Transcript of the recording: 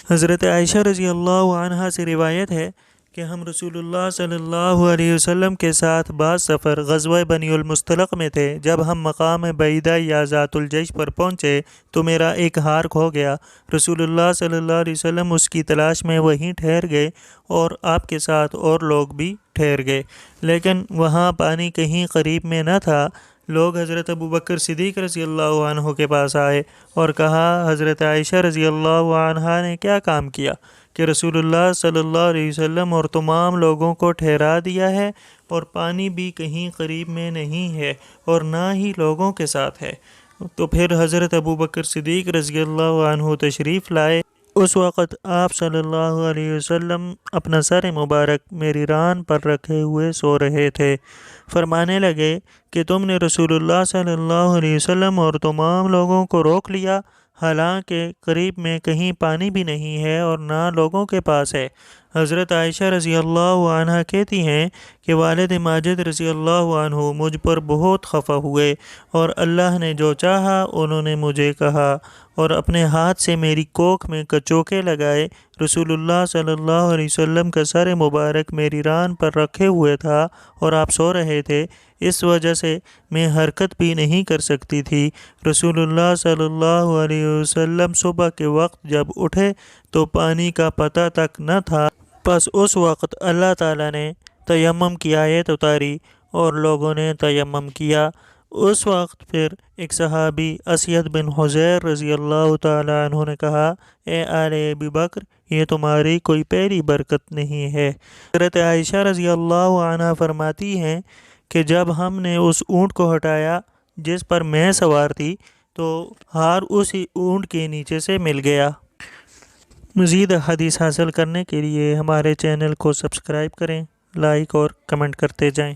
حضرت عائشہ رضی اللہ عنہا سے روایت ہے کہ ہم رسول اللہ صلی اللہ علیہ وسلم کے ساتھ بعض سفر غزوہ بنی المصطلق میں تھے۔ جب ہم مقام بعیدہ یا ذات الجیش پر پہنچے تو میرا ایک ہار کھو گیا۔ رسول اللہ صلی اللہ علیہ وسلم اس کی تلاش میں وہیں ٹھہر گئے اور آپ کے ساتھ اور لوگ بھی ٹھہر گئے، لیکن وہاں پانی کہیں قریب میں نہ تھا۔ لوگ حضرت ابوبکر صدیق رضی اللہ عنہ کے پاس آئے اور کہا، حضرت عائشہ رضی اللہ عنہا نے کیا کام کیا کہ رسول اللہ صلی اللہ علیہ وسلم اور تمام لوگوں کو ٹھہرا دیا ہے، اور پانی بھی کہیں قریب میں نہیں ہے اور نہ ہی لوگوں کے ساتھ ہے۔ تو پھر حضرت ابوبکر صدیق رضی اللہ عنہ تشریف لائے۔ اس وقت آپ صلی اللہ علیہ وسلم اپنا سر مبارک میری ران پر رکھے ہوئے سو رہے تھے۔ فرمانے لگے کہ تم نے رسول اللہ صلی اللہ علیہ وسلم اور تمام لوگوں کو روک لیا، حالانکہ قریب میں کہیں پانی بھی نہیں ہے اور نہ لوگوں کے پاس ہے۔ حضرت عائشہ رضی اللہ عنہ کہتی ہیں کہ والد ماجد رضی اللہ عنہ مجھ پر بہت خفا ہوئے، اور اللہ نے جو چاہا انہوں نے مجھے کہا، اور اپنے ہاتھ سے میری کوکھ میں کچوکے لگائے۔ رسول اللہ صلی اللہ علیہ وسلم کا سر مبارک میری ران پر رکھے ہوئے تھا اور آپ سو رہے تھے، اس وجہ سے میں حرکت بھی نہیں کر سکتی تھی۔ رسول اللہ صلی اللہ علیہ وسلم صبح کے وقت جب اٹھے تو پانی کا پتہ تک نہ تھا۔ پس اس وقت اللہ تعالیٰ نے تیمم کی آیت اتاری اور لوگوں نے تیمم کیا۔ اس وقت پھر ایک صحابی اسید بن حضیر رضی اللہ تعالیٰ عنہ نے کہا، اے آل ابی بکر، یہ تمہاری کوئی پہلی برکت نہیں ہے۔ حضرت عائشہ رضی اللہ عنہ فرماتی ہیں کہ جب ہم نے اس اونٹ کو ہٹایا جس پر میں سوار تھی تو ہار اسی اونٹ کے نیچے سے مل گیا۔ مزید حدیث حاصل کرنے کے لیے ہمارے چینل کو سبسکرائب کریں، لائک اور کمنٹ کرتے جائیں۔